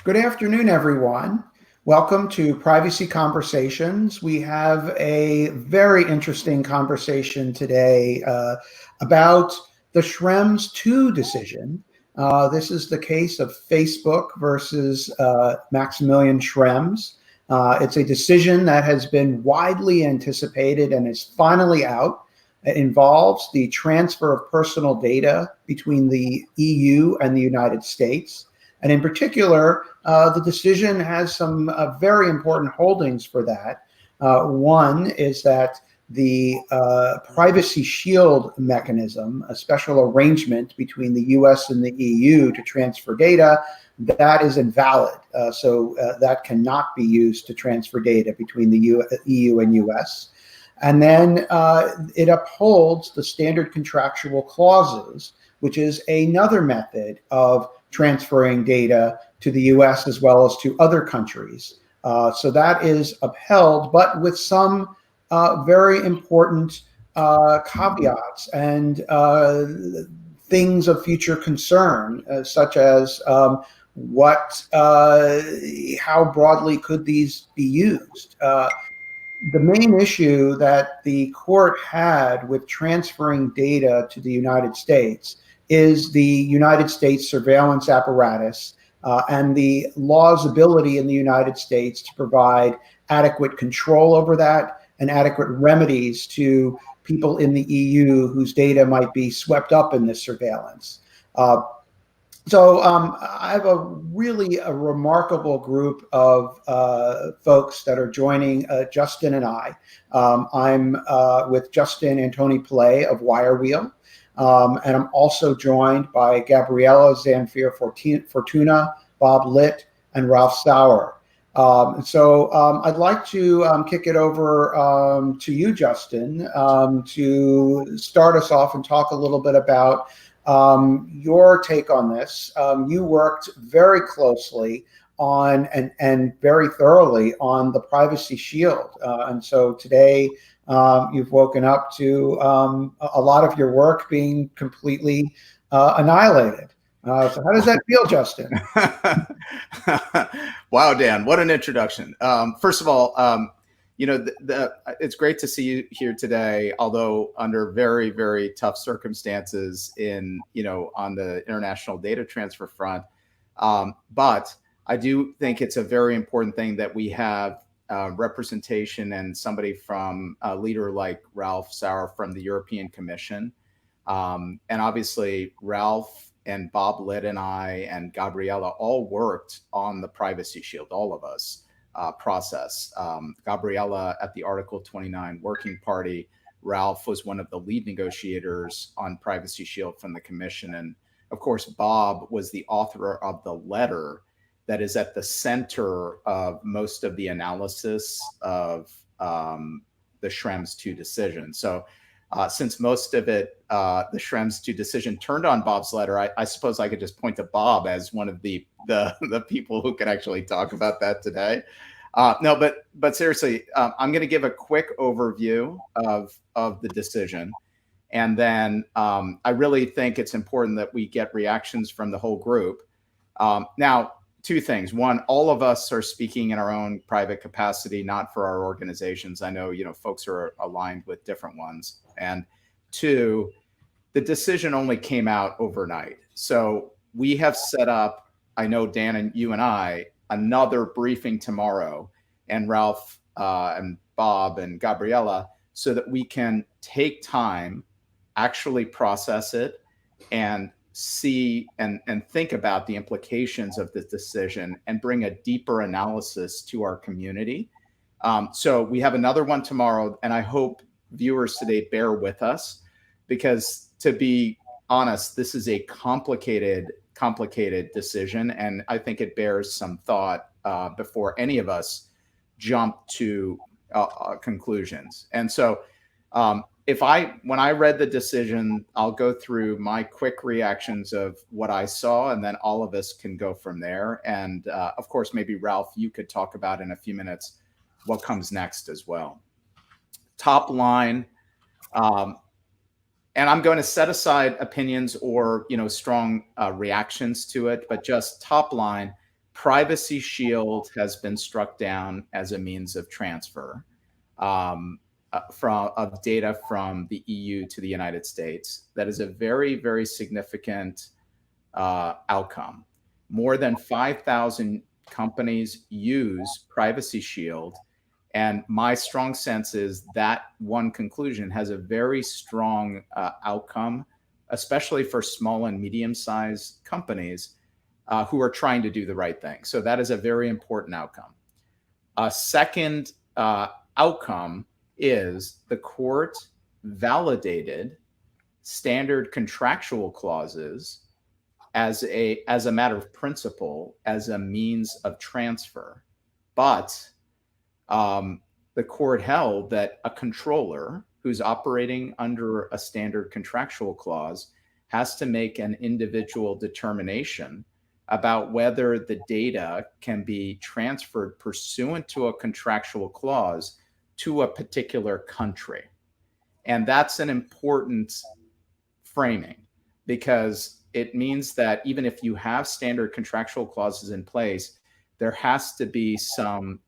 Good afternoon, everyone. Welcome to Privacy Conversations. We have a very interesting conversation today about the Schrems 2 decision. This is the case of Facebook versus Maximilian Schrems. It's a decision that has been widely anticipated and is finally out. It involves the transfer of personal data between the EU and the United States. And in particular, the decision has some very important holdings for that. One is that the privacy shield mechanism, a special arrangement between the US and the EU to transfer data, that is invalid. So that cannot be used to transfer data between the EU and US. And then it upholds the standard contractual clauses, which is another method of transferring data to the US as well as to other countries. So that is upheld, but with some very important caveats and things of future concern, such as how broadly could these be used? The main issue that the court had with transferring data to the United States is the United States surveillance apparatus and the law's ability in the United States to provide adequate control over that and adequate remedies to people in the EU whose data might be swept up in this surveillance. I have a remarkable group of folks that are joining Justin and I. I'm with Justin and Tony Play of Wirewheel. And I'm also joined by Gabriella Zanfir Fortuna, Bob Litt, and Ralph Sauer. I'd like to kick it over to you, Justin, to start us off and talk a little bit about your take on this. You worked very closely on and very thoroughly on the Privacy Shield. And so today you've woken up to a lot of your work being completely annihilated. So how does that feel, Justin? Wow, Dan, what an introduction. First of all, it's great to see you here today, although under very, very tough circumstances on the international data transfer front. But I do think it's a very important thing that we have representation and somebody from a leader like Ralph Sauer from the European Commission. And obviously Ralph and Bob Litt and I and Gabriella all worked on the Privacy Shield, all of us. Process. Gabriella at the Article 29 Working Party. Ralph was one of the lead negotiators on Privacy Shield from the Commission. And of course, Bob was the author of the letter that is at the center of most of the analysis of the Schrems 2 decision. So since most of it, the Schrems 2 decision turned on Bob's letter, I suppose I could just point to Bob as one of the people who can actually talk about that today. No, but seriously, I'm going to give a quick overview of the decision. And then I really think it's important that we get reactions from the whole group. Now, two things. One, all of us are speaking in our own private capacity, not for our organizations. I know, folks are aligned with different ones. And two, the decision only came out overnight. So we have set up, I know Dan and you and I, another briefing tomorrow, and Ralph and Bob and Gabriella, so that we can take time, actually process it, and see and think about the implications of this decision and bring a deeper analysis to our community. So we have another one tomorrow, and I hope viewers today bear with us, because to be honest, this is a complicated decision, and I think it bears some thought before any of us jump to conclusions. And so when I read the decision, I'll go through my quick reactions of what I saw, and then all of us can go from there. And of course, maybe Ralph, you could talk about in a few minutes what comes next as well. Top line, and I'm going to set aside opinions or strong reactions to it, but just top line, Privacy Shield has been struck down as a means of transfer of data from the EU to the United States. That is a very, very significant outcome. More than 5,000 companies use Privacy Shield, and my strong sense is that one conclusion has a very strong outcome, especially for small and medium-sized companies who are trying to do the right thing. So that is a very important outcome. A second outcome is the court validated standard contractual clauses as a matter of principle, as a means of transfer. But the court held that a controller who's operating under a standard contractual clause has to make an individual determination about whether the data can be transferred pursuant to a contractual clause to a particular country. And that's an important framing, because it means that even if you have standard contractual clauses in place, there has to be some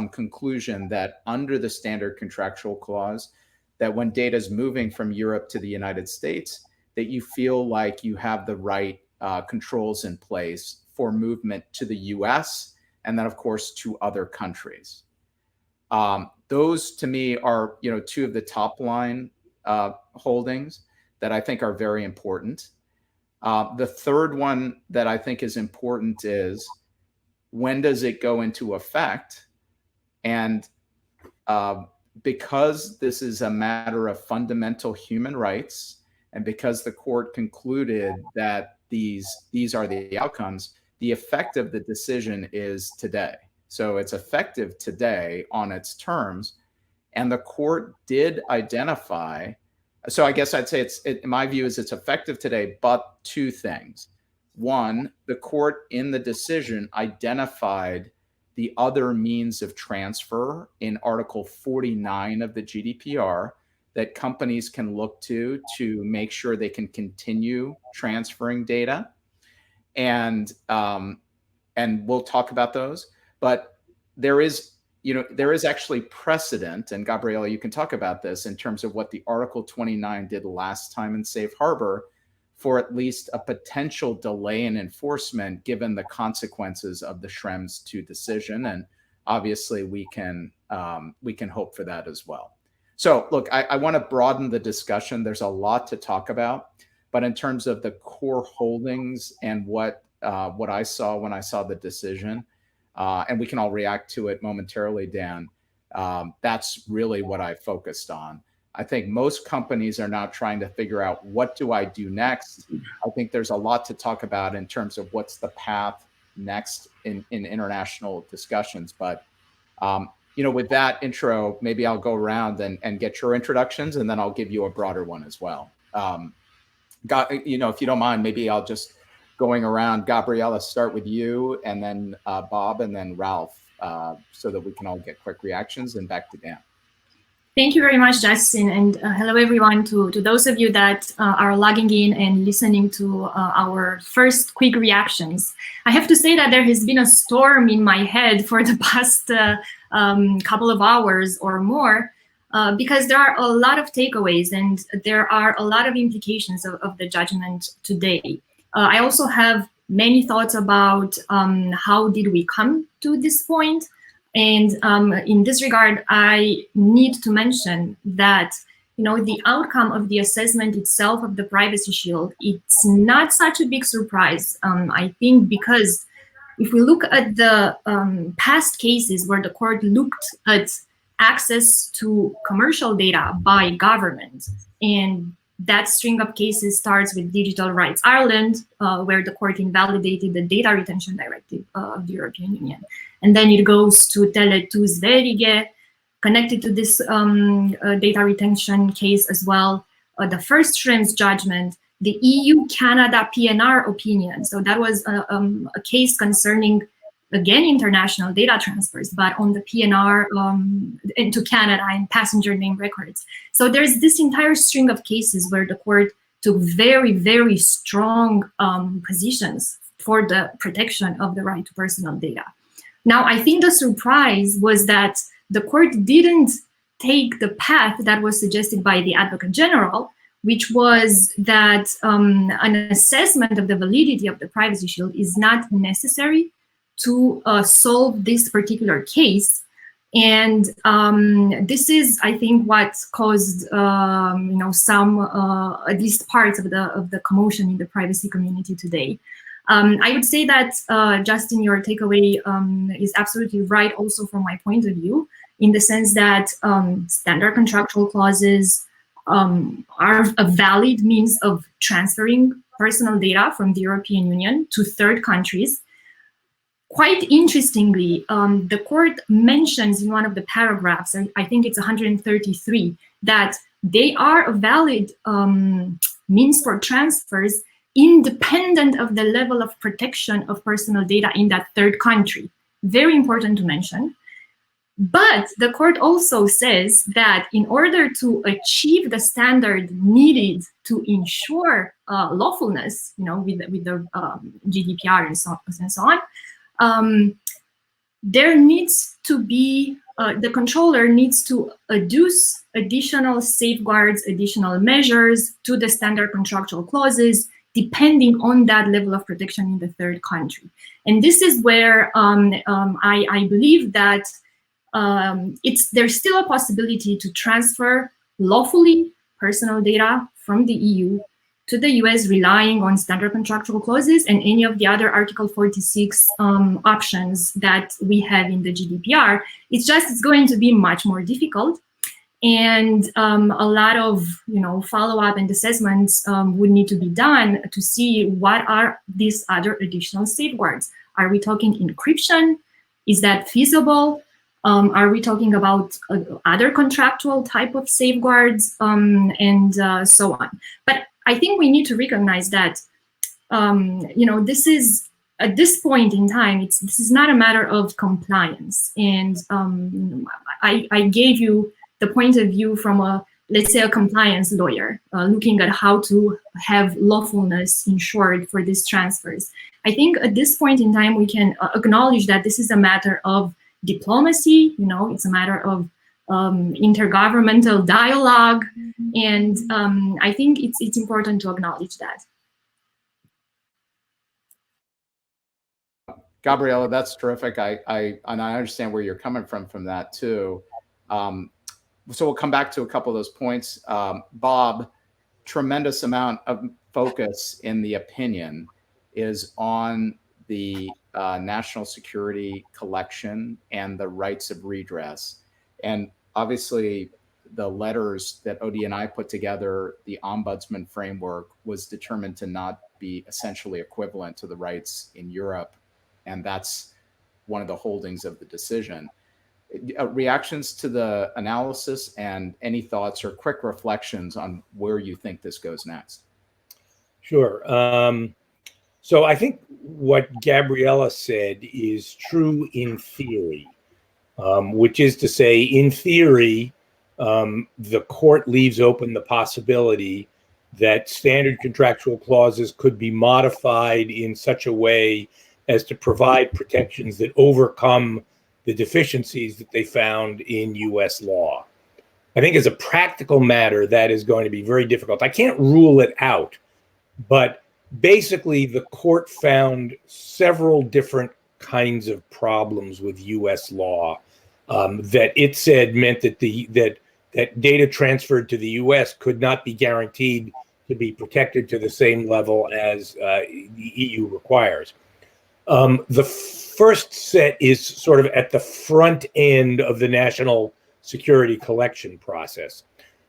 conclusion that under the standard contractual clause, that when data is moving from Europe to the United States, that you feel like you have the right controls in place for movement to the US and then, of course, to other countries. Those to me are, two of the top line holdings that I think are very important. The third one that I think is important is, when does it go into effect? And because this is a matter of fundamental human rights, and because the court concluded that these are the outcomes, the effect of the decision is today. So it's effective today on its terms. And the court did identify, so I guess I'd say my view is it's effective today, but two things. One, the court in the decision identified the other means of transfer in Article 49 of the GDPR that companies can look to make sure they can continue transferring data. And we'll talk about those. But there is actually precedent, and Gabriela, you can talk about this in terms of what the Article 29 did last time in Safe Harbor, for at least a potential delay in enforcement given the consequences of the Schrems 2 decision. And obviously we can hope for that as well. So look, I want to broaden the discussion. There's a lot to talk about, but in terms of the core holdings and what I saw when I saw the decision, and we can all react to it momentarily, Dan, that's really what I focused on. I think most companies are now trying to figure out, what do I do next? I think there's a lot to talk about in terms of what's the path next in international discussions. But, with that intro, maybe I'll go around and get your introductions, and then I'll give you a broader one as well. If you don't mind, maybe I'll just going around. Gabriela, start with you, and then Bob, and then Ralph, so that we can all get quick reactions, and back to Dan. Thank you very much, Justin, and hello everyone to those of you that are logging in and listening to our first quick reactions. I have to say that there has been a storm in my head for the past couple of hours or more, because there are a lot of takeaways and there are a lot of implications of the judgment today. I also have many thoughts about how did we come to this point. And in this regard, I need to mention that, the outcome of the assessment itself of the Privacy Shield, it's not such a big surprise, I think, because if we look at the past cases where the court looked at access to commercial data by government, and that string of cases starts with Digital Rights Ireland, where the court invalidated the data retention directive of the European Union. And then it goes to Tele2 Sverige, connected to this data retention case as well. The first Schrems judgment, the EU-Canada PNR opinion. So that was a case concerning, again, international data transfers, but on the PNR into Canada and passenger name records. So there's this entire string of cases where the court took very, very strong positions for the protection of the right to personal data. Now, I think the surprise was that the court didn't take the path that was suggested by the Advocate General, which was that an assessment of the validity of the Privacy Shield is not necessary to solve this particular case. And this is, I think, what caused, some, at least parts of the commotion in the privacy community today. I would say that, Justin, your takeaway is absolutely right also from my point of view, in the sense that standard contractual clauses are a valid means of transferring personal data from the European Union to third countries. Quite interestingly, the court mentions in one of the paragraphs, I think it's 133, that they are a valid means for transfers independent of the level of protection of personal data in that third country. Very important to mention. But the court also says that in order to achieve the standard needed to ensure lawfulness, with the GDPR and so on, there needs to be, the controller needs to adduce additional safeguards, additional measures to the standard contractual clauses, depending on that level of protection in the third country. And this is where I believe that there's still a possibility to transfer lawfully personal data from the EU to the US, relying on standard contractual clauses and any of the other Article 46 options that we have in the GDPR. It's going to be much more difficult. And a lot of follow-up and assessments would need to be done to see what are these other additional safeguards. Are we talking encryption? Is that feasible? Are we talking about other contractual type of safeguards and so on? But I think we need to recognize that this is, at this point in time, this is not a matter of compliance. And I gave you the point of view from let's say a compliance lawyer, looking at how to have lawfulness ensured for these transfers. I think at this point in time, we can acknowledge that this is a matter of diplomacy, it's a matter of intergovernmental dialogue, and I think it's important to acknowledge that. Gabriela, that's terrific. I understand where you're coming from that too. So we'll come back to a couple of those points. Bob, tremendous amount of focus in the opinion is on the national security collection and the rights of redress. And obviously the letters that Odie and I put together, the ombudsman framework, was determined to not be essentially equivalent to the rights in Europe. And that's one of the holdings of the decision. Reactions to the analysis and any thoughts or quick reflections on where you think this goes next? Sure. So I think what Gabriela said is true in theory, which is to say, in theory, the court leaves open the possibility that standard contractual clauses could be modified in such a way as to provide protections that overcome the deficiencies that they found in US law. I think as a practical matter, that is going to be very difficult. I can't rule it out, but basically the court found several different kinds of problems with US law that it said meant that that data transferred to the US could not be guaranteed to be protected to the same level as the EU requires. The first set is sort of at the front end of the national security collection process,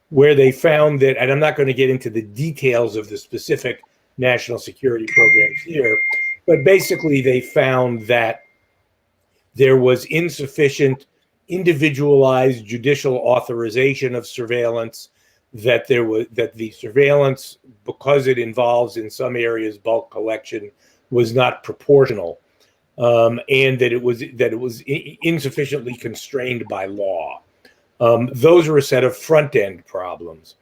where they found that, and I'm not going to get into the details of the specific national security programs here, but basically they found that there was insufficient individualized judicial authorization of surveillance, that the surveillance, because it involves in some areas bulk collection, was not proportional, and that it was insufficiently constrained by law. Those are a set of front-end problems.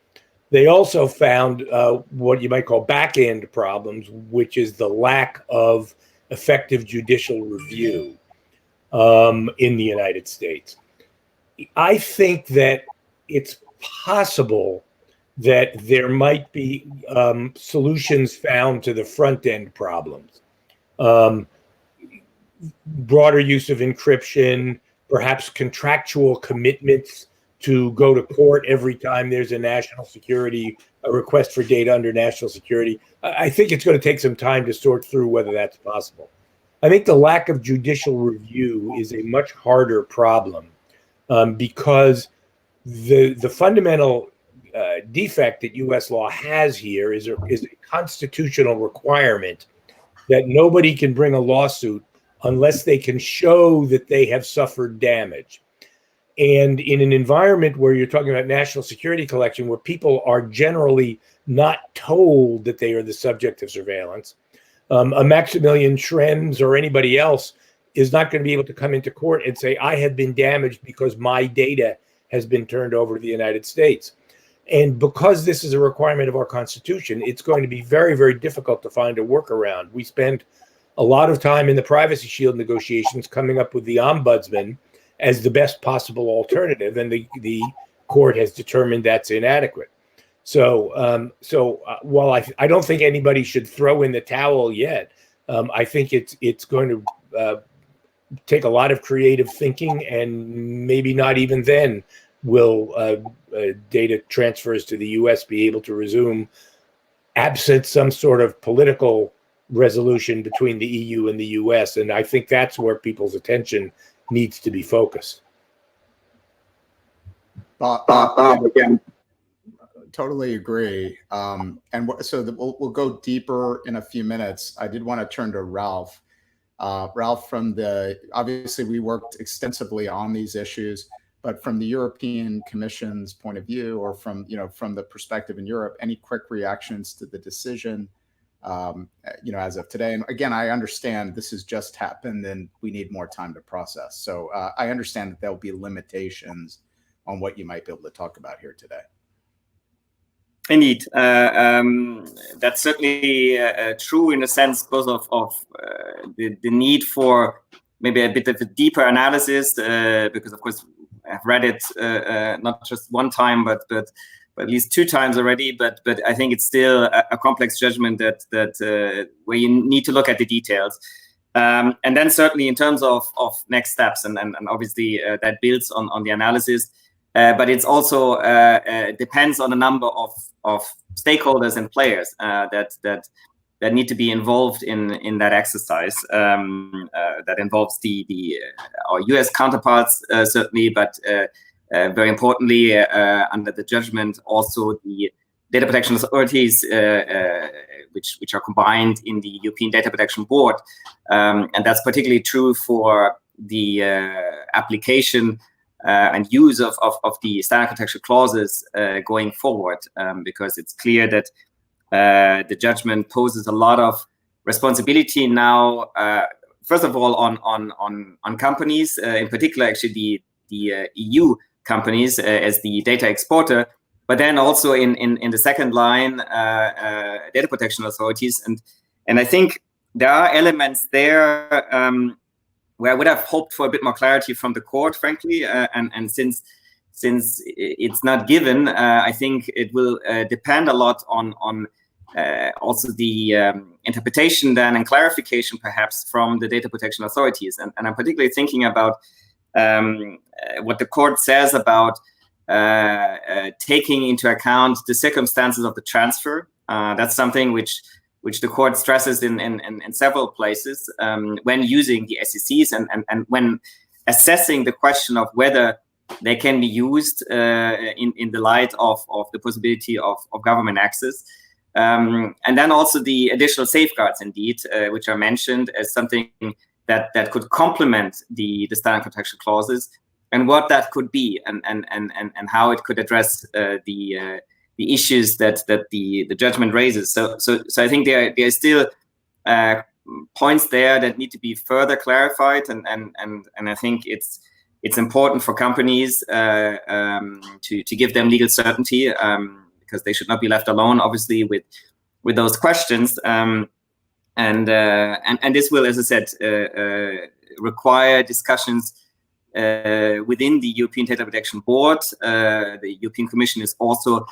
They also found what you might call back-end problems, which is the lack of effective judicial review in the United States. I think that it's possible that there might be solutions found to the front end problems. Broader use of encryption, perhaps contractual commitments to go to court every time there's a request for data under national security. I think it's going to take some time to sort through whether that's possible. I think the lack of judicial review is a much harder problem because the fundamental defect that U.S. law has here is a constitutional requirement that nobody can bring a lawsuit unless they can show that they have suffered damage. And in an environment where you're talking about national security collection, where people are generally not told that they are the subject of surveillance, a Maximilian Schrems or anybody else is not going to be able to come into court and say, I have been damaged because my data has been turned over to the United States. And because this is a requirement of our Constitution, it's going to be very, very difficult to find a workaround. We spent a lot of time in the Privacy Shield negotiations coming up with the ombudsman as the best possible alternative, and the court has determined that's inadequate. So, while I don't think anybody should throw in the towel yet, I think it's going to take a lot of creative thinking, and maybe not even then will data transfers to the U.S. be able to resume, absent some sort of political resolution between the EU and the U.S. And I think that's where people's attention needs to be focused. Again, totally agree. We'll go deeper in a few minutes. I did want to turn to Ralph. Ralph, obviously we worked extensively on these issues, but from the European Commission's point of view, or from the perspective in Europe, any quick reactions to the decision, as of today? And again, I understand this has just happened and we need more time to process. So I understand that there'll be limitations on what you might be able to talk about here today. Indeed, that's certainly true in a sense, both of the need for maybe a bit of a deeper analysis, because of course I've read it not just one time, but at least two times already. But I think it's still a complex judgment that where you need to look at the details. And then certainly in terms of next steps, and obviously that builds on the analysis. But it's also depends on a number of stakeholders and players that need to be involved in that exercise. That involves our U.S. counterparts certainly, but very importantly under the judgment also the data protection authorities, which are combined in the European Data Protection Board, and that's particularly true for the application and use of the standard protection clauses going forward, because it's clear that the judgment poses a lot of responsibility now. First of all, on companies, in particular, actually the EU companies as the data exporter, but then also in the second line, data protection authorities, and I think there are elements there where I would have hoped for a bit more clarity from the court, frankly, and since it's not given, I think it will depend a lot on also the interpretation then and clarification perhaps from the data protection authorities, and I'm particularly thinking about what the court says about taking into account the circumstances of the transfer. That's something which the court stresses in several places when using the SECs and when assessing the question of whether they can be used in the light of the possibility of government access. And then also the additional safeguards, indeed, which are mentioned as something that could complement the standard protection clauses, and what that could be, and how it could address the issues that the judgment raises. So I think there are still points there that need to be further clarified, and I think it's important for companies to give them legal certainty, because they should not be left alone, obviously, with those questions. this will, as I said, require discussions within the European Data Protection Board. The European Commission is also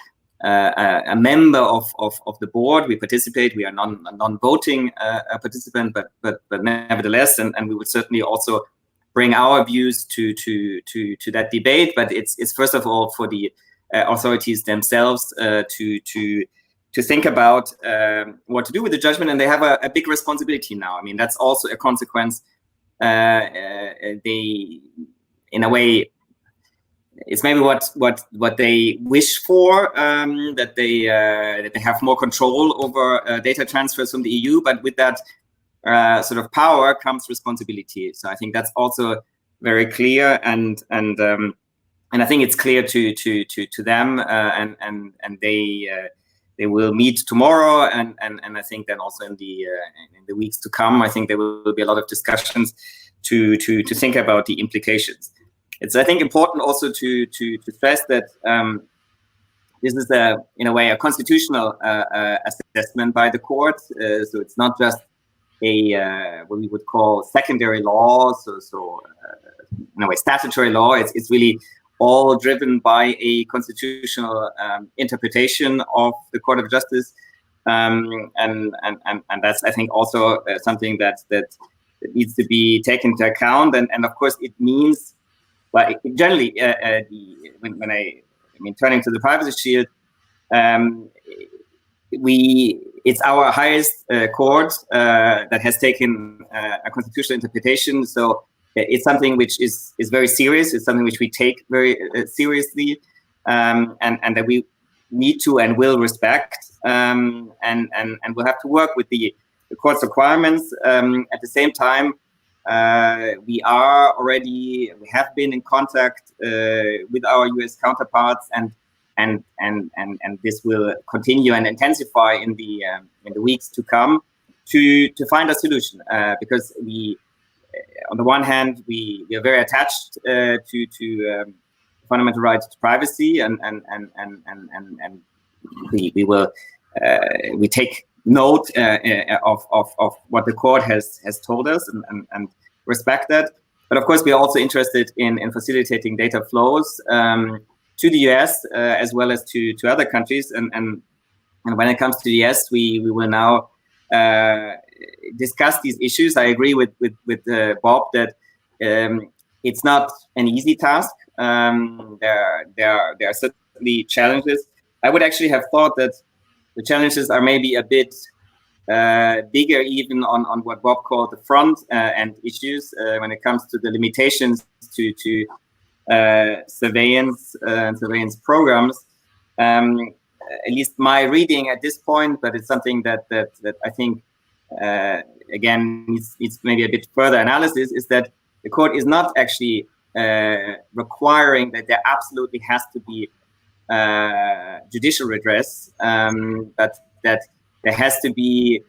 a member of the board. We participate. We are a non-voting participant, but nevertheless, and we would certainly also bring our views to that debate. But it's first of all for the authorities themselves to think about what to do with the judgment, and they have a big responsibility now. I mean, that's also a consequence. They, in a way, it's maybe what they wish for, that they have more control over data transfers from the EU. But with that sort of power comes responsibility. So I think that's also very clear, and I think it's clear to them, and they will meet tomorrow, and I think then also in the weeks to come, I think there will be a lot of discussions to think about the implications. It's, I think, important also to stress that this is in a way a constitutional assessment by the court. So it's not just what we would call secondary law, so in a way statutory law. It's really all driven by a constitutional interpretation of the Court of Justice, and that's, I think, also something that needs to be taken into account. And of course, it means, well, generally, when I mean, turning to the Privacy Shield, it's our highest court that has taken a constitutional interpretation. So it's something which is very serious. It's something which we take very seriously, and that we need to and will respect, and we'll have to work with the court's requirements. At the same time, we have been in contact with our US counterparts, and this will continue and intensify in the weeks to come to find a solution, because on the one hand, we are very attached to fundamental rights to privacy, and we take note of what the court has told us, and respect that. But of course, we are also interested in facilitating data flows to the US as well as to other countries. And when it comes to the US, we will now discuss these issues. I agree with Bob that it's not an easy task. There are certainly challenges. I would actually have thought that the challenges are maybe a bit bigger even on what Bob called the front end issues when it comes to the limitations to surveillance and surveillance programs. At least my reading at this point, but it's something that I think again needs maybe a bit further analysis, is that the court is not actually requiring that there absolutely has to be judicial redress, but that there has to be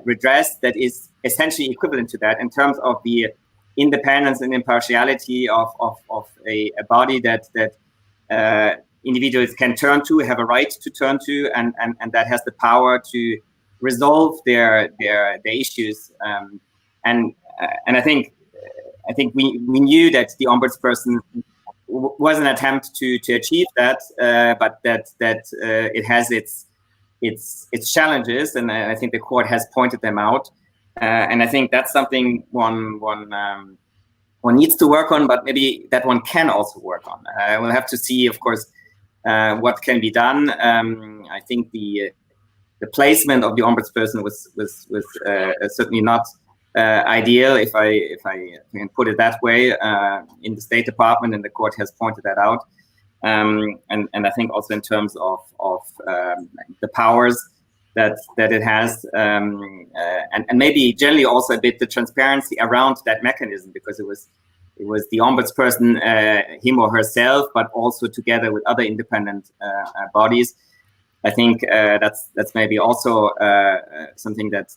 redress that is essentially equivalent to that in terms of the independence and impartiality of a body that individuals can turn to, have a right to turn to, and that has the power to resolve their issues. And I think we knew that the ombudsperson was an attempt to achieve that, but that it has its challenges, and I think the court has pointed them out. And I think that's something one needs to work on, but maybe that one can also work on. We'll have to see, of course, what can be done. I think the placement of the ombudsperson was certainly not ideal, if I can put it that way, in the State Department, and the court has pointed that out. And I think also in terms of the powers that it has, and maybe generally also a bit the transparency around that mechanism, because it was the ombudsperson, him or herself, but also together with other independent bodies. I think that's maybe also something that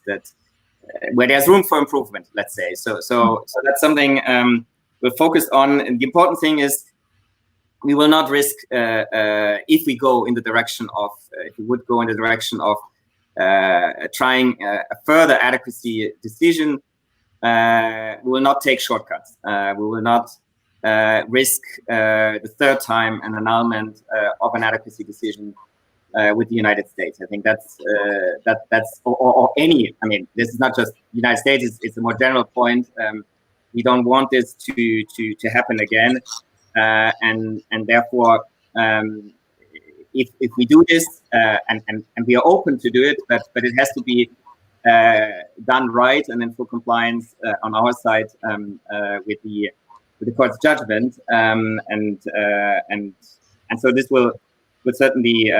where there's room for improvement, let's say. So that's something we'll focus on. And the important thing is we will not risk if we would go in the direction of trying a further adequacy decision, we will not take shortcuts. We will not risk the third time an annulment of an adequacy decision with the United States. I think that's or any. I mean, this is not just the United States. It's a more general point. We don't want this to happen again, and therefore, if we do this, and we are open to do it, but it has to be done right and in full compliance on our side with the court's judgment, and so this will certainly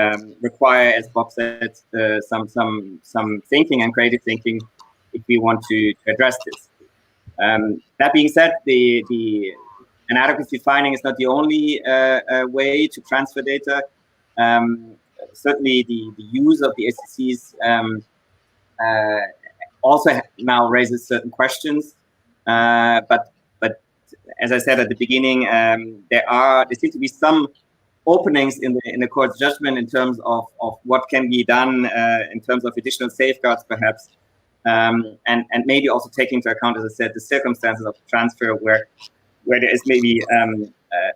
require, as Bob said, some thinking and creative thinking if we want to address this. That being said, the inadequacy finding is not the only way to transfer data. Certainly, the use of the SECs also now raises certain questions. But as I said at the beginning, there seem to be some openings in the court's judgment in terms of what can be done in terms of additional safeguards, perhaps, and maybe also taking into account, as I said, the circumstances of the transfer where there is maybe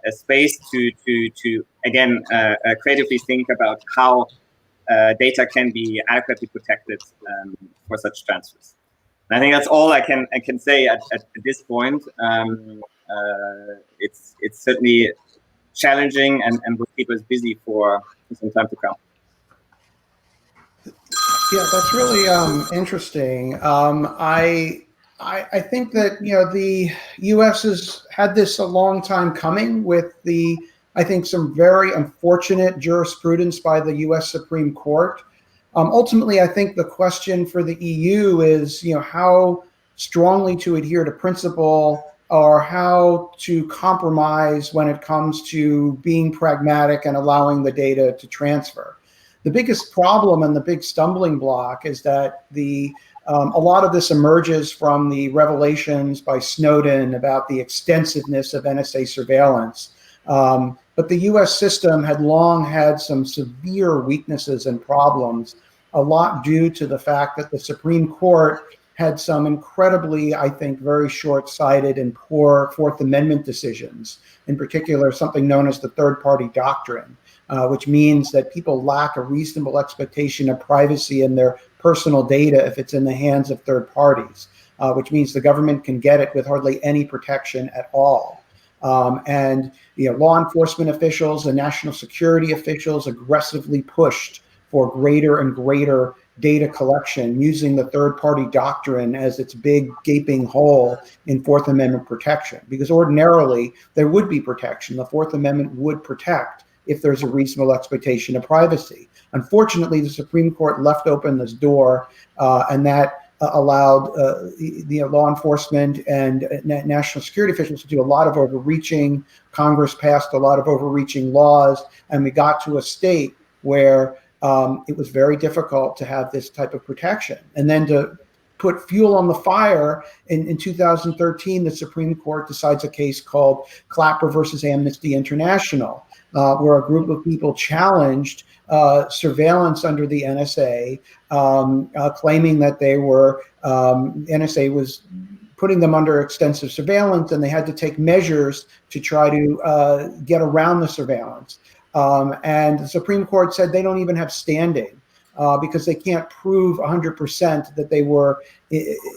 a space to again creatively think about how data can be adequately protected for such transfers. And I think that's all I can say at this point. It's certainly challenging and will keep us busy for some time to come. Yeah, that's really interesting. I think that the U.S. has had this a long time coming with I think some very unfortunate jurisprudence by the U.S. Supreme Court. Ultimately, I think the question for the EU is how strongly to adhere to principle, or how to compromise when it comes to being pragmatic and allowing the data to transfer. The biggest problem and the big stumbling block is that a lot of this emerges from the revelations by Snowden about the extensiveness of NSA surveillance. But the US system had long had some severe weaknesses and problems, a lot due to the fact that the Supreme Court had some incredibly, I think, very short-sighted and poor Fourth Amendment decisions, in particular something known as the third-party doctrine, which means that people lack a reasonable expectation of privacy in their personal data if it's in the hands of third parties, which means the government can get it with hardly any protection at all. And law enforcement officials and national security officials aggressively pushed for greater and greater data collection using the third-party doctrine as its big gaping hole in Fourth Amendment protection, because ordinarily there would be protection. The Fourth Amendment would protect if there's a reasonable expectation of privacy. Unfortunately, the Supreme Court left open this door, and that allowed law enforcement and national security officials to do a lot of overreaching. Congress passed a lot of overreaching laws, and we got to a state where it was very difficult to have this type of protection. And then to put fuel on the fire, in 2013, the Supreme Court decides a case called Clapper versus Amnesty International, where a group of people challenged surveillance under the NSA, claiming that NSA was putting them under extensive surveillance, and they had to take measures to try to get around the surveillance. And the Supreme Court said they don't even have standing because they can't prove 100% that they were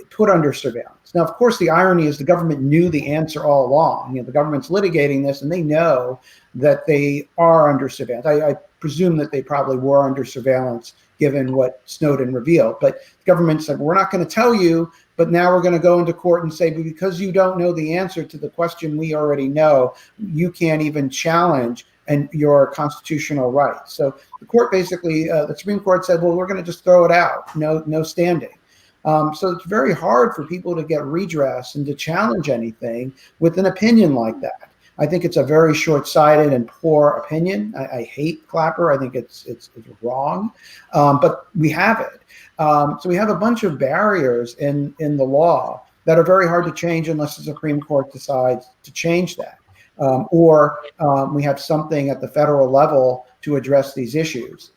put under surveillance. Now, of course, the irony is the government knew the answer all along. The government's litigating this, and they know that they are under surveillance. I presume that they probably were under surveillance given what Snowden revealed. But the government said, we're not going to tell you, but now we're going to go into court and say, because you don't know the answer to the question we already know, you can't even challenge your constitutional rights. So the court basically, the Supreme Court said, well, we're going to just throw it out, no standing. So it's very hard for people to get redress and to challenge anything with an opinion like that. I think it's a very short-sighted and poor opinion. I hate Clapper. I think it's wrong, but we have it. So we have a bunch of barriers in the law that are very hard to change unless the Supreme Court decides to change that. Or we have something at the federal level to address these issues.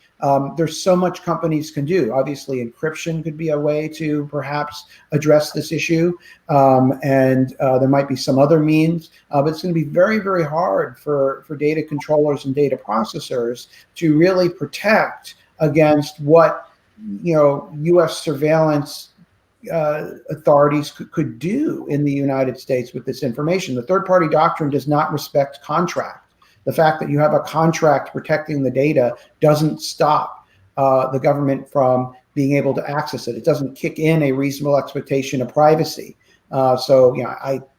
There's so much companies can do. Obviously, encryption could be a way to perhaps address this issue, and there might be some other means, but it's going to be very, very hard for data controllers and data processors to really protect against what U.S. surveillance authorities could do in the United States with this information. The third-party doctrine does not respect contract. The fact that you have a contract protecting the data doesn't stop the government from being able to access it. It doesn't kick in a reasonable expectation of privacy. So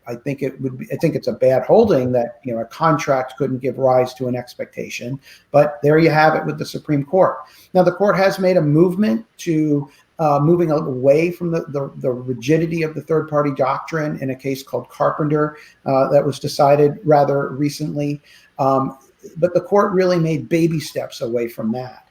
I think it's a bad holding that a contract couldn't give rise to an expectation. But there you have it with the Supreme Court. Now the court has made a movement to moving away from the rigidity of the third-party doctrine in a case called Carpenter that was decided rather recently. But the court really made baby steps away from that.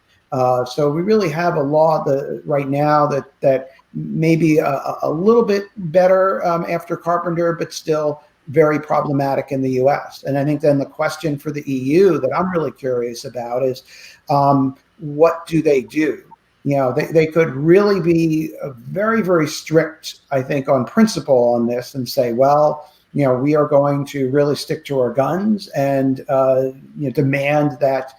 So we really have a law right now that may be a little bit better after Carpenter, but still very problematic in the U.S. And I think then the question for the EU that I'm really curious about is what do they do? They could really be very, very strict, I think, on principle on this and say, well, we are going to really stick to our guns and demand that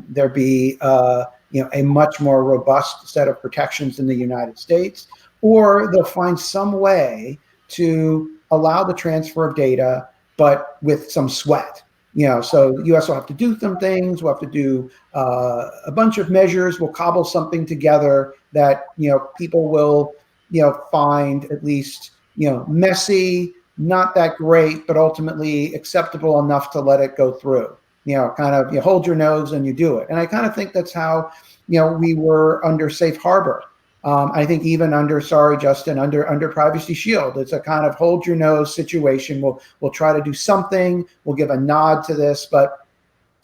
there be a much more robust set of protections in the United States, or they'll find some way to allow the transfer of data, but with some sweat. So the U.S. will have to do some things. We'll have to do a bunch of measures. We'll cobble something together that people will find at least messy, not that great, but ultimately acceptable enough to let it go through. Kind of you hold your nose and you do it. And I kind of think that's how we were under Safe Harbor. I think even under under Privacy Shield, it's a kind of hold your nose situation. We'll try to do something. We'll give a nod to this, but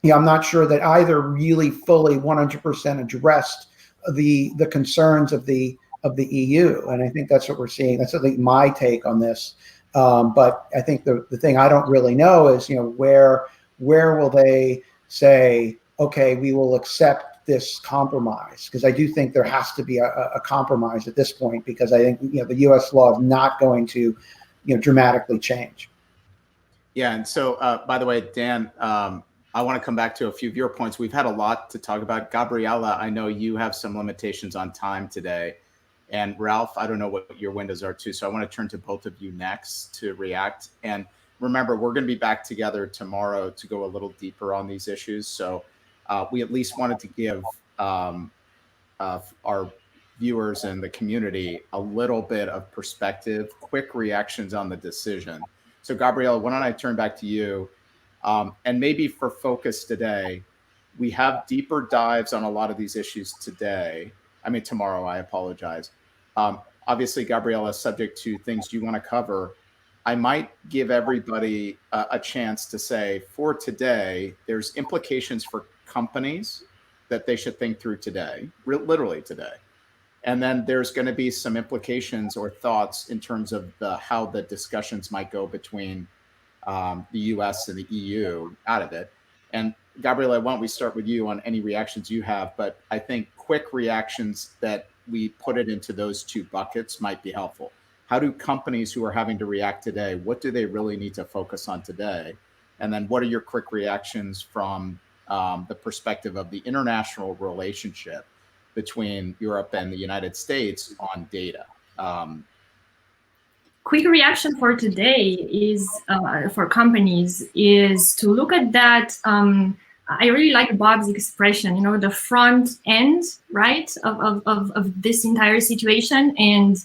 I'm not sure that either really fully 100% addressed the concerns of the EU. And I think that's what we're seeing. That's at least my take on this. But I think the thing I don't really know is where will they say, okay, we will accept this compromise, because I do think there has to be a compromise at this point, because I think the U.S. law is not going to dramatically change. Yeah, and so by the way, Dan, I want to come back to a few of your points. We've had a lot to talk about. Gabriela, I know you have some limitations on time today, and Ralph, I don't know what your windows are too, so I want to turn to both of you next to react. And remember, we're going to be back together tomorrow to go a little deeper on these issues. So we at least wanted to give our viewers and the community a little bit of perspective, quick reactions on the decision. So Gabriela, why don't I turn back to you? And maybe for focus today, we have deeper dives on a lot of these issues tomorrow, I apologize. Obviously, Gabriela, subject to things you want to cover, I might give everybody a chance to say, for today, there's implications for companies that they should think through today, literally today. And then there's going to be some implications or thoughts in terms of how the discussions might go between the US and the EU out of it. And Gabriela, why don't we start with you on any reactions you have? But I think quick reactions that we put it into those two buckets might be helpful. How do companies who are having to react today, what do they really need to focus on today? And then what are your quick reactions from the perspective of the international relationship between Europe and the United States on data? Quick reaction for today is, for companies, is to look at that. I really like Bob's expression, the front end, right, of this entire situation, and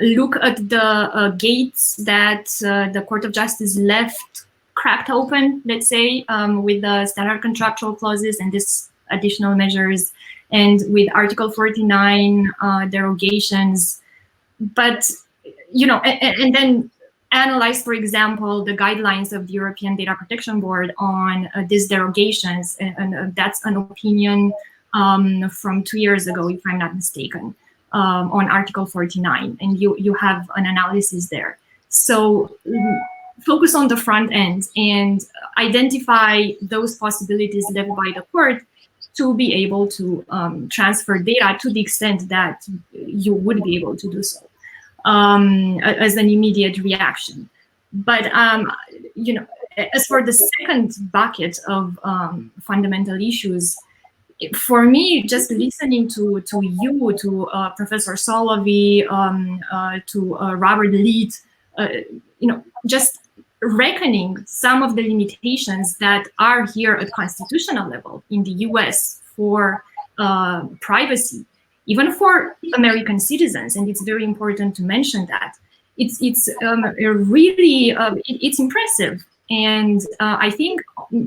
look at the gates that the Court of Justice left cracked open, let's say, with the standard contractual clauses and this additional measures, and with Article 49 derogations. But, and then analyze, for example, the guidelines of the European Data Protection Board on these derogations. And that's an opinion from 2 years ago, if I'm not mistaken, on Article 49. And you have an analysis there. So focus on the front end and identify those possibilities left by the court. to be able to transfer data to the extent that you would be able to do so as an immediate reaction. But you know, as for the second bucket of fundamental issues, for me, just listening to you, to Professor Solovey, to Robert Leet, you know, just reckoning some of the limitations that are here at constitutional level in the US for privacy, even for American citizens, and it's very important to mention that. It's really it's impressive. And I think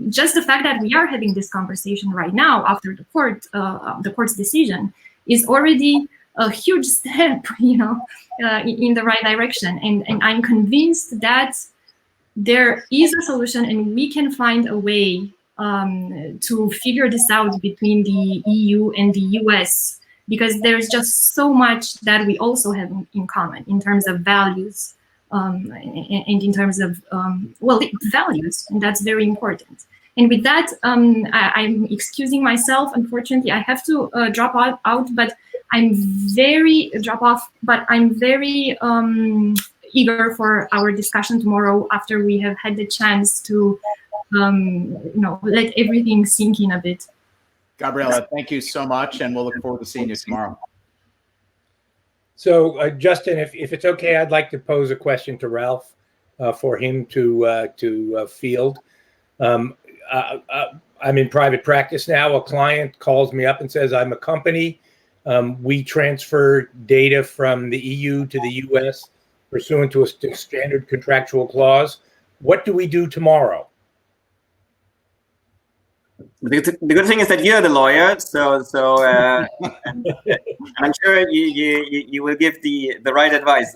just the fact that we are having this conversation right now after the court's decision is already a huge step, you know, in the right direction. And I'm convinced that there is a solution, and we can find a way to figure this out between the EU and the US, because there's just so much that we also have in common in terms of values. And in terms of, well, values, and that's very important. And with that, I'm excusing myself. Unfortunately, I have to drop out, but I'm very eager for our discussion tomorrow after we have had the chance to, you know, let everything sink in a bit. Gabriela, thank you so much, and we'll look forward to seeing you tomorrow. So, Justin, if it's okay, I'd like to pose a question to Ralph for him to field. I'm in private practice now. A client calls me up and says, I'm a company. We transfer data from the EU to the US pursuant to a standard contractual clause. What do we do tomorrow? The good thing is that you're the lawyer, so and I'm sure you will give the right advice.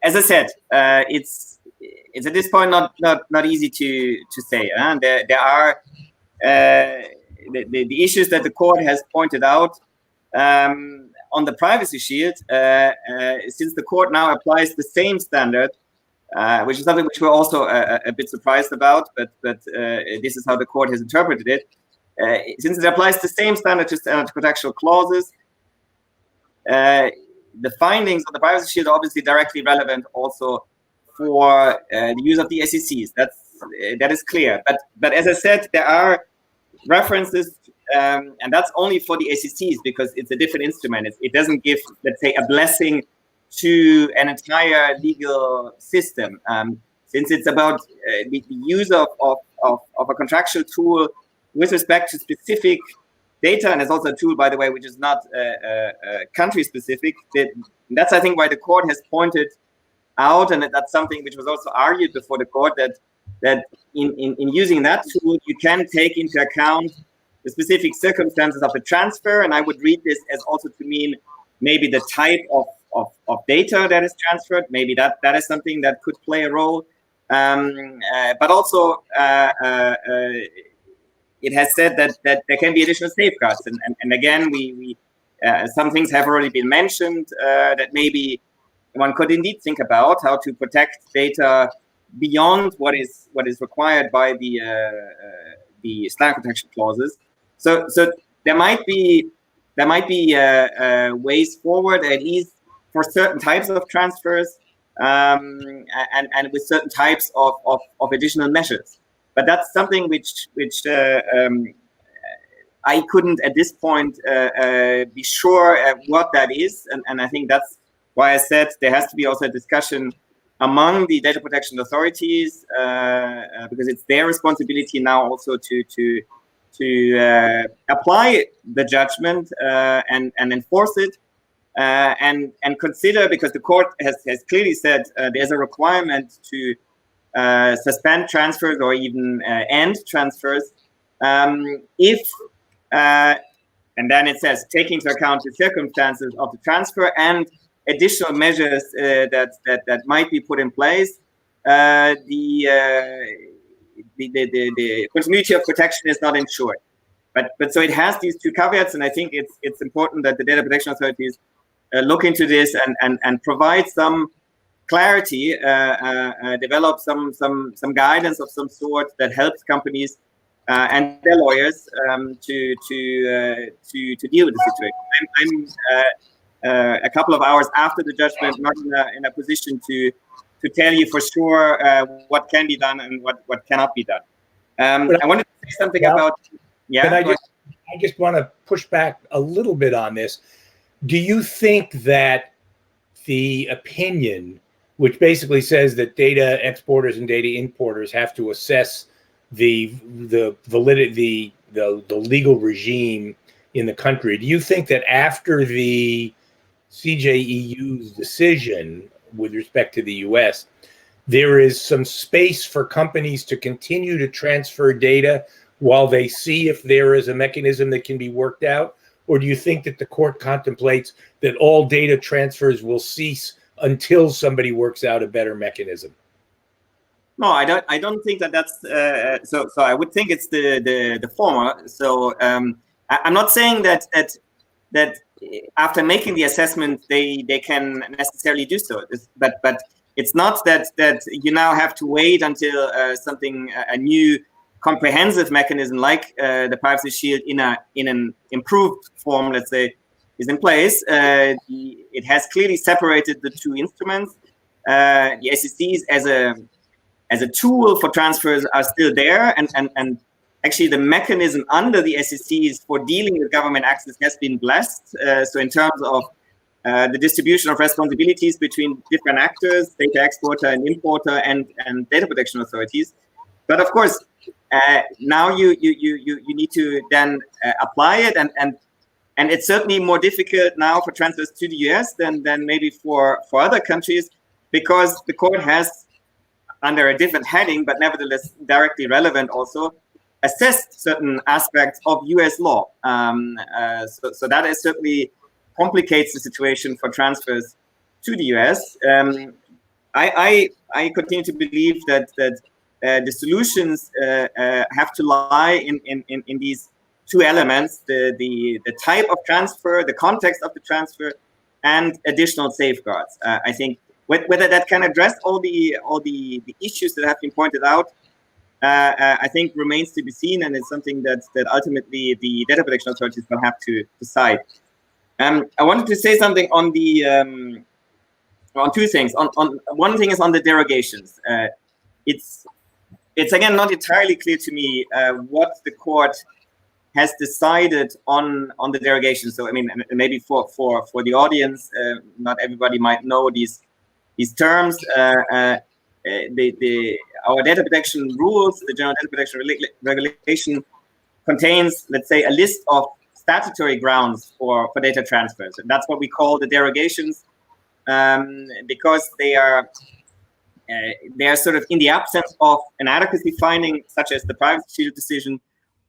As I said, it's at this point not easy to say. There are the issues that the court has pointed out on the privacy shield. Since the court now applies the same standard, which is something which we're also a bit surprised about, but this is how the court has interpreted it. Since it applies the same standard to standard contractual clauses, the findings of the privacy shield are obviously directly relevant also for the use of the SECs. That is clear. But as I said, there are references, and that's only for the SECs because it's a different instrument. It doesn't give, let's say, a blessing to an entire legal system, since it's about the use of a contractual tool with respect to specific data, and it's also a tool, by the way, which is not country specific. That's, I think, why the court has pointed out, and that's something which was also argued before the court, that in using that tool, you can take into account the specific circumstances of the transfer, and I would read this as also to mean maybe the type of data that is transferred. Maybe that is something that could play a role. But also, it has said that there can be additional safeguards. And again, we some things have already been mentioned that maybe one could indeed think about how to protect data beyond what is required by the standard protection clauses. So there might be ways forward, at least for certain types of transfers, and with certain types of additional measures. But that's something which I couldn't at this point be sure what that is, and I think that's why I said there has to be also a discussion among the data protection authorities, because it's their responsibility now also to apply the judgment and enforce it. And consider, because the court has clearly said there's a requirement to suspend transfers or even end transfers if, and then it says, taking into account the circumstances of the transfer and additional measures that might be put in place, the continuity of protection is not ensured. But so it has these two caveats, and I think it's important that the data protection authorities look into this and provide some clarity, develop some guidance of some sort that helps companies and their lawyers to deal with the situation. I'm a couple of hours after the judgment, not in a position to tell you for sure what can be done and what cannot be done. I wanted to say something about. Yeah. I just want to push back a little bit on this. Do you think that the opinion, which basically says that data exporters and data importers have to assess the validity, the legal regime in the country, do you think that after the CJEU's decision with respect to the US, there is some space for companies to continue to transfer data while they see if there is a mechanism that can be worked out? Or do you think that the court contemplates that all data transfers will cease until somebody works out a better mechanism? No, I don't think that's so. I would think it's the former. So I'm not saying that after making the assessment they can necessarily do so. But it's not that you now have to wait until a new comprehensive mechanism like the Privacy Shield in an improved form, let's say, is in place. It has clearly separated the two instruments. The SECs as a tool for transfers are still there, and actually the mechanism under the SECs for dealing with government access has been blessed. So in terms of the distribution of responsibilities between different actors, data exporter and importer, and data protection authorities. But of course, now you need to then apply it, and it's certainly more difficult now for transfers to the US than maybe for other countries, because the court has, under a different heading, but nevertheless directly relevant also, assessed certain aspects of US law. So that is certainly complicates the situation for transfers to the US. I continue to believe that the solutions have to lie in these two elements: the type of transfer, the context of the transfer, and additional safeguards. I think whether that can address all the issues that have been pointed out, I think remains to be seen, and it's something that ultimately the data protection authorities will have to decide. I wanted to say something on the on two things. On one thing is on the derogations. It's again not entirely clear to me what the court has decided on the derogation. So I mean, maybe for the audience, not everybody might know these terms. Our data protection rules, the General Data Protection Regulation, contains, let's say, a list of statutory grounds for data transfers. And that's what we call the derogations, because they are sort of in the absence of an adequacy finding, such as the Privacy Shield decision,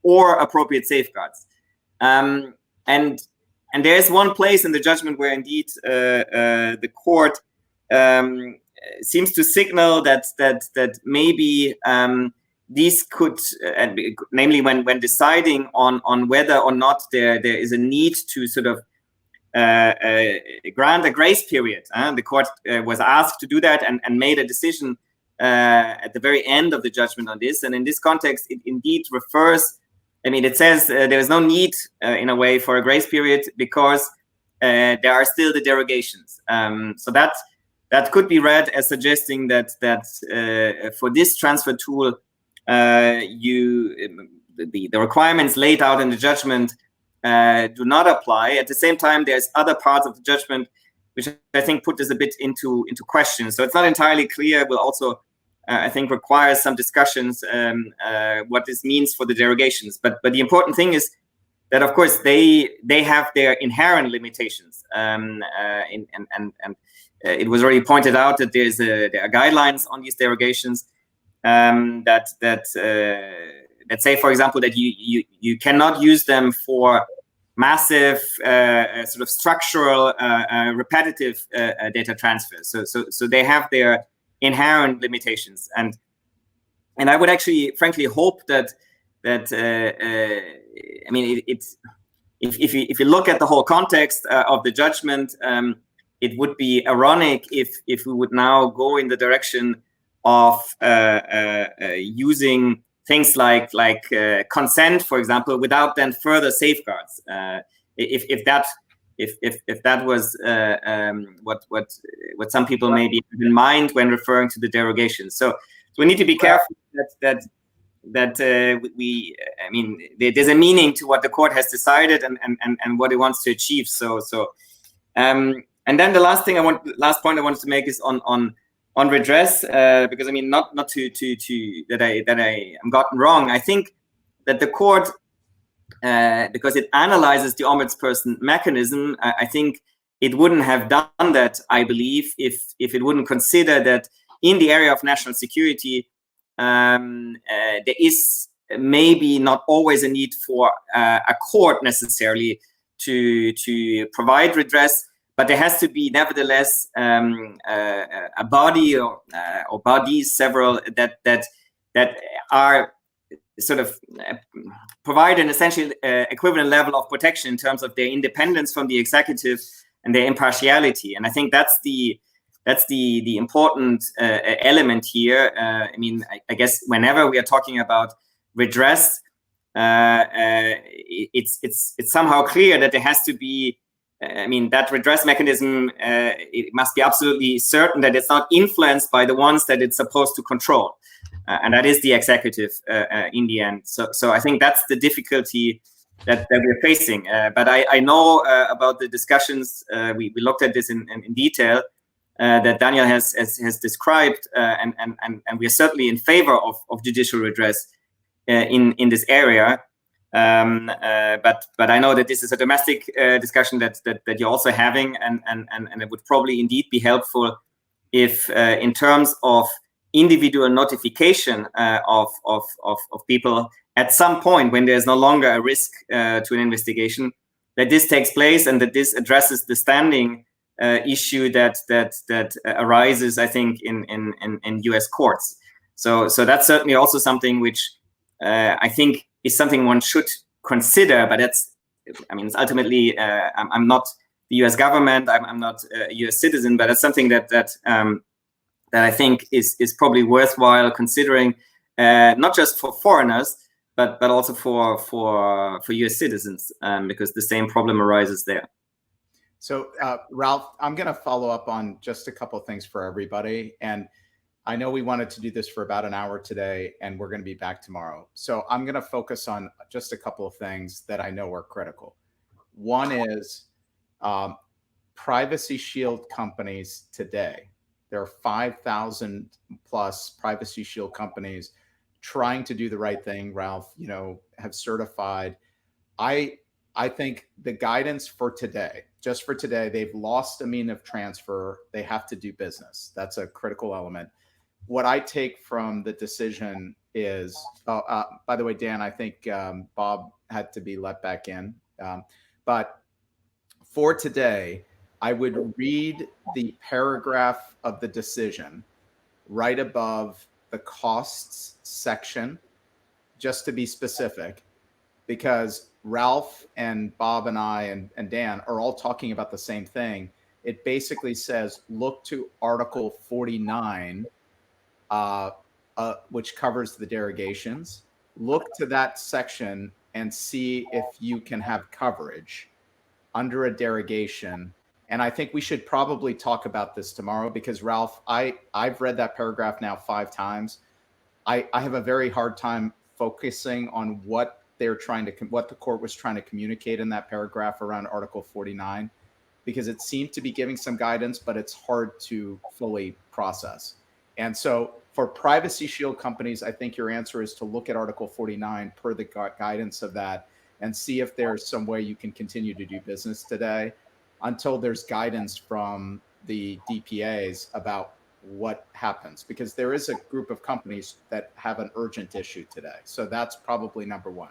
or appropriate safeguards. And there is one place in the judgment where indeed the court seems to signal that maybe these could, namely when deciding on whether or not there is a need to sort of grant a grace period. The court was asked to do that and made a decision at the very end of the judgment on this. And in this context, it indeed refers, I mean, it says there is no need in a way for a grace period because there are still the derogations. So that could be read as suggesting that for this transfer tool, the requirements laid out in the judgment do not apply. At the same time, there's other parts of the judgment which I think put this a bit into question. So it's not entirely clear. Will also, I think, require some discussions what this means for the derogations. But the important thing is that, of course, they have their inherent limitations, and it was already pointed out that there are guidelines on these derogations that say, for example, that you cannot use them for massive sort of structural repetitive data transfers. So they have their inherent limitations, and I would actually, frankly, hope that I mean, it's if you look at the whole context of the judgment, it would be ironic if we would now go in the direction of using things like consent, for example, without then further safeguards. If that was what some people maybe have in mind when referring to the derogation. So we need to be careful that there's a meaning to what the court has decided and what it wants to achieve. And then the last point I wanted to make is on redress, because I mean not to that I am gotten wrong. I think that the court, because it analyzes the ombudsperson mechanism, I think it wouldn't have done that, I believe, if it wouldn't consider that in the area of national security, there is maybe not always a need for a court necessarily to provide redress, but there has to be nevertheless a body or bodies, several that are sort of provide an essentially equivalent level of protection in terms of their independence from the executive and their impartiality. And I think that's the important element here. I mean, I guess whenever we are talking about redress, it's somehow clear that there has to be. I mean, that redress mechanism, it must be absolutely certain that it's not influenced by the ones that it's supposed to control. And that is the executive in the end. So I think that's the difficulty that we're facing. But I know about the discussions, we looked at this in detail, that Daniel has described, and we are certainly in favor of judicial redress in this area. But I know that this is a domestic discussion that you're also having, and it would probably indeed be helpful if, in terms of individual notification of people at some point when there's no longer a risk to an investigation, that this takes place and that this addresses the standing issue that arises, I think, in U.S. courts. So that's certainly also something which I think is something one should consider, but it's ultimately, I'm not the U.S. government, I'm not a U.S. citizen, but it's something that I think is probably worthwhile considering, not just for foreigners, but also for U.S. citizens, because the same problem arises there. So, Ralph, I'm going to follow up on just a couple of things for everybody. And I know we wanted to do this for about an hour today, and we're going to be back tomorrow. So I'm going to focus on just a couple of things that I know are critical. One is Privacy Shield companies today. There are 5,000 plus Privacy Shield companies trying to do the right thing. Ralph, have certified. I think the guidance for today, just for today, they've lost a mean of transfer. They have to do business. That's a critical element. What I take from the decision is, by the way, Dan, I think Bob had to be let back in. But for today, I would read the paragraph of the decision right above the costs section, just to be specific, because Ralph and Bob and I and Dan are all talking about the same thing. It basically says, look to Article 49, which covers the derogations. Look to that section and see if you can have coverage under a derogation. And I think we should probably talk about this tomorrow, because Ralph, I've read that paragraph now 5 times. I have a very hard time focusing on what the court was trying to communicate in that paragraph around Article 49, because it seemed to be giving some guidance, but it's hard to fully process. And so for Privacy Shield companies, I think your answer is to look at Article 49 per the guidance of that and see if there's some way you can continue to do business today until there's guidance from the DPAs about what happens, because there is a group of companies that have an urgent issue today. So that's probably number one.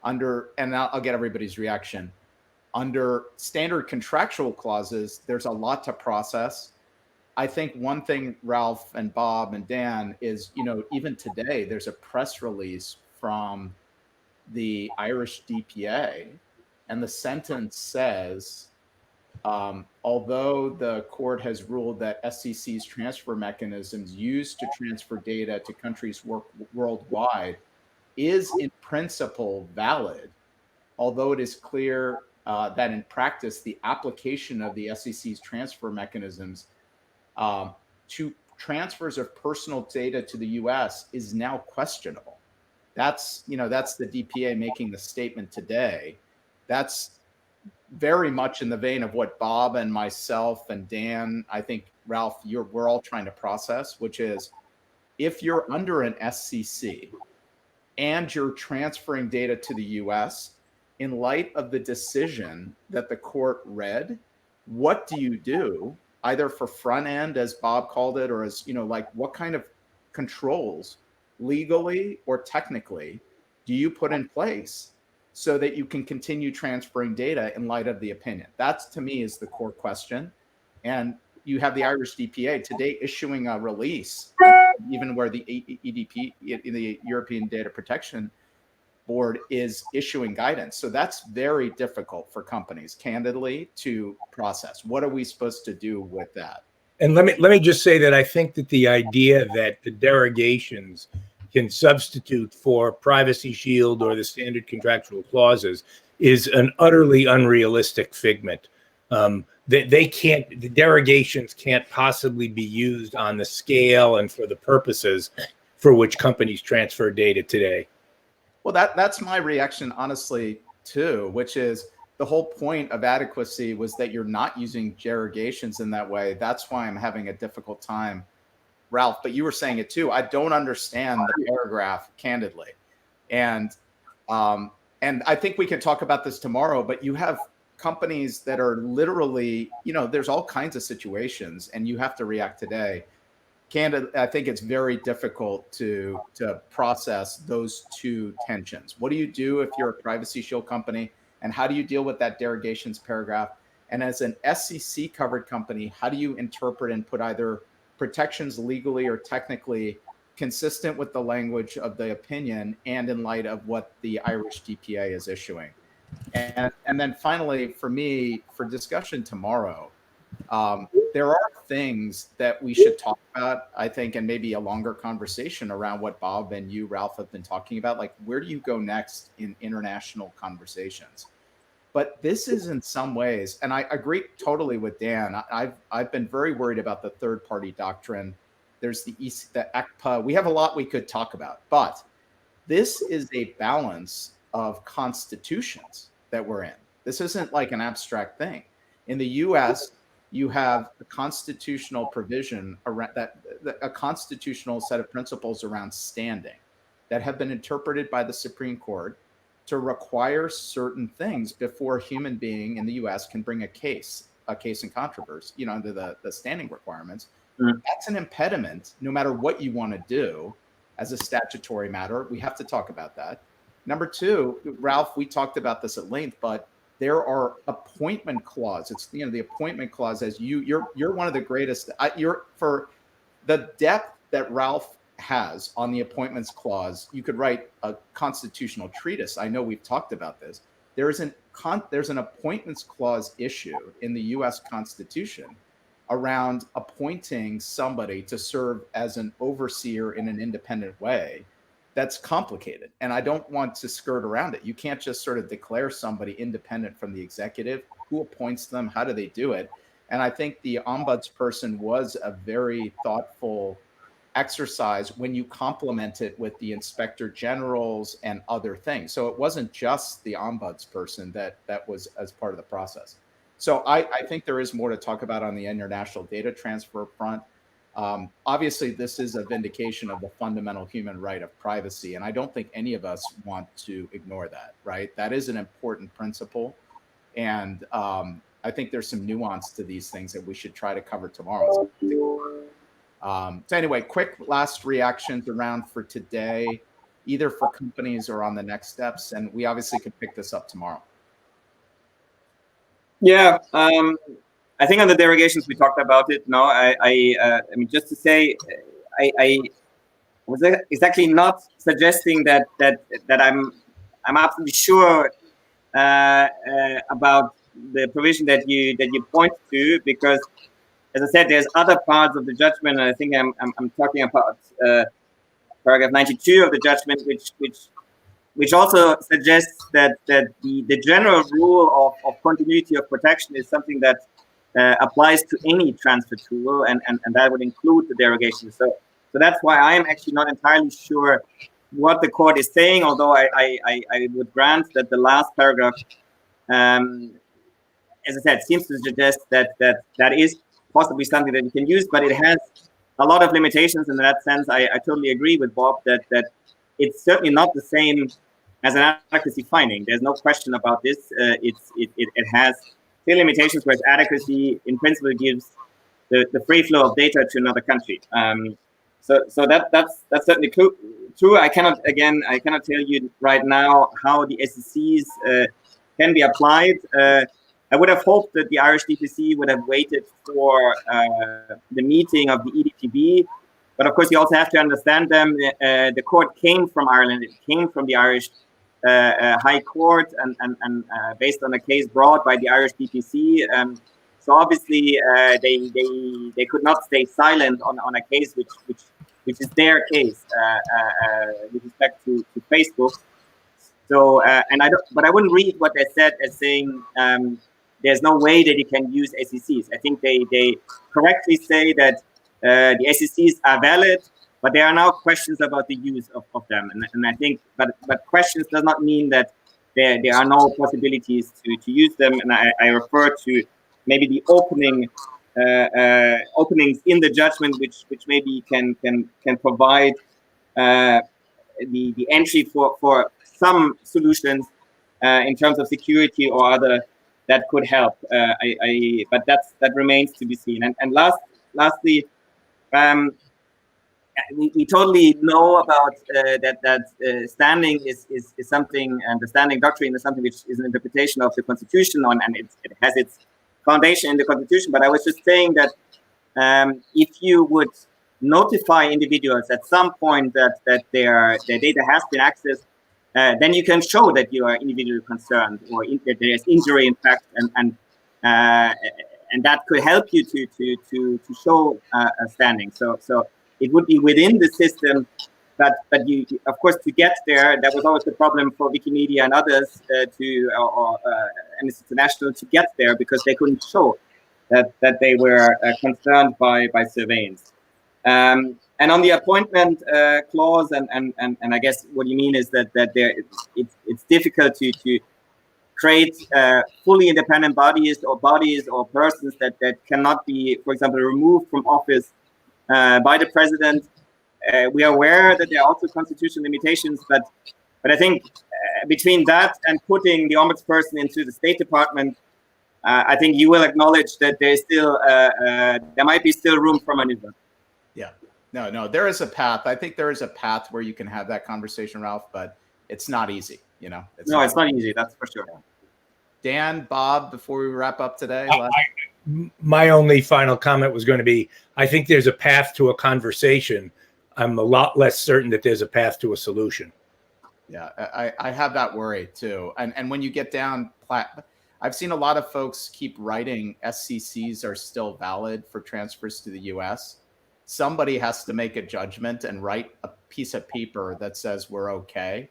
And I'll get everybody's reaction. Under standard contractual clauses, there's a lot to process. I think one thing, Ralph and Bob and Dan, is, even today, there's a press release from the Irish DPA, and the sentence says, although the court has ruled that SEC's transfer mechanisms used to transfer data to countries worldwide is in principle valid, although it is clear that in practice, the application of the SEC's transfer mechanisms to transfers of personal data to the US is now questionable. That's the DPA making the statement today. That's very much in the vein of what Bob and myself and Dan, I think, Ralph, we're all trying to process, which is if you're under an SCC and you're transferring data to the US, in light of the decision that the court read, what do you do, either for front end, as Bob called it, or as, what kind of controls, legally or technically, do you put in place so that you can continue transferring data in light of the opinion? That's, to me, is the core question. And you have the Irish DPA today issuing a release, even where the EDP, the European Data Protection Board, is issuing guidance. So that's very difficult for companies, candidly, to process. What are we supposed to do with that? And let me just say that I think that the idea that the derogations can substitute for Privacy Shield or the standard contractual clauses is an utterly unrealistic figment. The derogations can't possibly be used on the scale and for the purposes for which companies transfer data today. Well, that's my reaction, honestly, too, which is the whole point of adequacy was that you're not using derogations in that way. That's why I'm having a difficult time, Ralph, but you were saying it too. I don't understand the paragraph, candidly. And I think we can talk about this tomorrow, but you have companies that are literally, there's all kinds of situations and you have to react today. I think it's very difficult to process those two tensions. What do you do if you're a Privacy Shield company, and how do you deal with that derogations paragraph? And as an SEC covered company, how do you interpret and put either protections legally or technically consistent with the language of the opinion and in light of what the Irish DPA is issuing? And then finally, for me, for discussion tomorrow, there are things that we should talk about, I think, and maybe a longer conversation around what Bob and you, Ralph, have been talking about. Like, where do you go next in international conversations? But this is in some ways, and I agree totally with Dan. I've been very worried about the third-party doctrine. There's the ECPA. We have a lot we could talk about, but this is a balance of constitutions that we're in. This isn't like an abstract thing. In the U.S., you have a constitutional provision around a constitutional set of principles around standing that have been interpreted by the Supreme Court to require certain things before a human being in the U.S. can bring a case in controversy, under the standing requirements. That's an impediment, no matter what you want to do as a statutory matter. We have to talk about that. Number two, Ralph, we talked about this at length, but there are appointment clause. It's the appointment clause, as you're one of the greatest. You're, for the depth that Ralph has on the appointments clause, you could write a constitutional treatise. I know we've talked about this. There's an appointments clause issue in the U.S. Constitution around appointing somebody to serve as an overseer in an independent way. That's complicated, and I don't want to skirt around it. You can't just sort of declare somebody independent from the executive. Who appoints them? How do they do it? And I think the ombudsperson was a very thoughtful exercise when you complement it with the inspector generals and other things. So it wasn't just the ombudsperson that was as part of the process. So I think there is more to talk about on the international data transfer front. Obviously, this is a vindication of the fundamental human right of privacy, and I don't think any of us want to ignore that, right? That is an important principle, and I think there's some nuance to these things that we should try to cover tomorrow. So anyway, quick last reactions around for today, either for companies or on the next steps, and we obviously could pick this up tomorrow. Yeah, I think on the derogations we talked about it. No, I mean, just to say, I was exactly not suggesting that I'm absolutely sure about the provision that you point to, because, as I said, there's other parts of the judgment, and I think I'm talking about paragraph 92 of the judgment, which also suggests that the general rule of continuity of protection is something that applies to any transfer tool, and that would include the derogation. So that's why I'm actually not entirely sure what the court is saying, although I would grant that the last paragraph, as I said, seems to suggest that is possibly something that you can use, but it has a lot of limitations. In that sense, I totally agree with Bob that it's certainly not the same as an adequacy finding. There's no question about this. It has clear limitations, whereas adequacy in principle gives the free flow of data to another country. So that's certainly true. I cannot tell you right now how the SECs can be applied. I would have hoped that the Irish DPC would have waited for the meeting of the EDPB, but of course you also have to understand them. The court came from Ireland. It came from the Irish High Court, and based on a case brought by the Irish DPC. So obviously they could not stay silent on a case which is their case with respect to Facebook. So but I wouldn't read what they said as saying there's no way that you can use SECs. I think they correctly say that the SECs are valid, but there are now questions about the use of them. And I think, but questions does not mean that there are no possibilities to use them. And I refer to maybe the openings in the judgment, which maybe can provide the entry for some solutions in terms of security or other that could help. But that remains to be seen. And lastly, we totally know about that standing is something, and the standing doctrine is something which is an interpretation of the Constitution, and it has its foundation in the Constitution. But I was just saying that if you would notify individuals at some point that their data has been accessed, then you can show that you are individually concerned, or that there is injury in fact, and that could help you to show a standing. So it would be within the system, but you, of course, to get there, that was always the problem for Wikimedia and others or Amnesty International to get there, because they couldn't show that they were concerned by surveillance. And on the appointment clause, and I guess what you mean is that it's difficult to create fully independent bodies or persons that cannot be, for example, removed from office by the president. We are aware that there are also constitutional limitations, but I think between that and putting the ombudsperson into the State Department, I think you will acknowledge that there is still there might be still room for maneuver. Yeah, no, there is a path. I think there is a path where you can have that conversation, Ralph, but it's not easy. It's not easy. That's for sure. Dan, Bob, before we wrap up today. My only final comment was going to be, I think there's a path to a conversation. I'm a lot less certain that there's a path to a solution. Yeah, I have that worry too. And when you get down, I've seen a lot of folks keep writing SCCs are still valid for transfers to the US. Somebody has to make a judgment and write a piece of paper that says we're okay.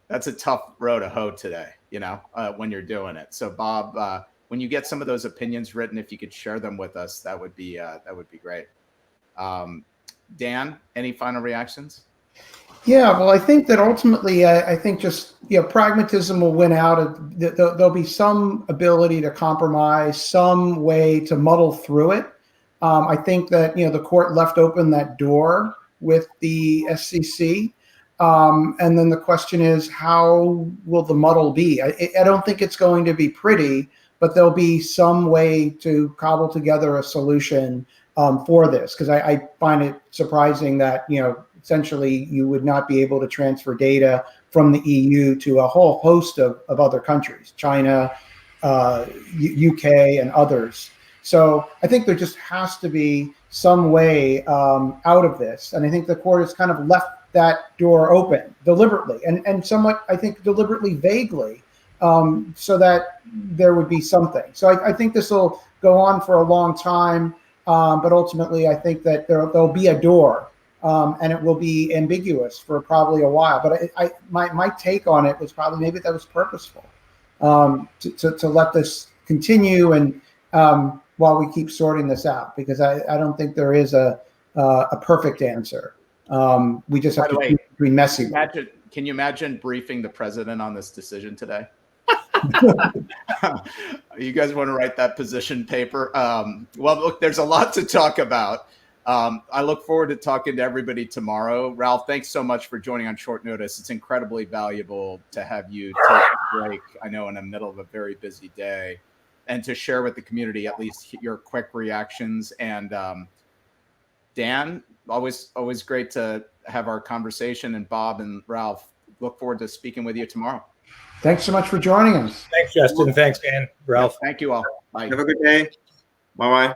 That's a tough row to hoe today, when you're doing it. So Bob, when you get some of those opinions written, if you could share them with us, that would be great. Dan, any final reactions? Yeah, well, I think that ultimately, I think just pragmatism will win out. There'll be some ability to compromise, some way to muddle through it. I think that the court left open that door with the SCC, and then the question is, how will the muddle be? I don't think it's going to be pretty, but there'll be some way to cobble together a solution for this, because I find it surprising that essentially you would not be able to transfer data from the EU to a whole host of other countries, China, UK, and others. So I think there just has to be some way out of this. And I think the court has kind of left that door open deliberately and somewhat, I think, deliberately vaguely, so that there would be something. So I think this will go on for a long time, but ultimately I think that there'll be a door, and it will be ambiguous for probably a while. But my take on it was probably maybe that was purposeful, to let this continue and while we keep sorting this out, because I don't think there is a perfect answer. We just have to be messy. Can you imagine briefing the president on this decision today? You guys want to write that position paper? Well, look, there's a lot to talk about. I look forward to talking to everybody tomorrow. Ralph, thanks so much for joining on short notice. It's incredibly valuable to have you take a break, I know, in the middle of a very busy day, and to share with the community at least your quick reactions. And Dan, always great to have our conversation. And Bob and Ralph, look forward to speaking with you tomorrow. Thanks so much for joining us. Thanks, Justin. Thanks, Dan. Ralph. Thank you all. Bye. Have a good day. Bye-bye.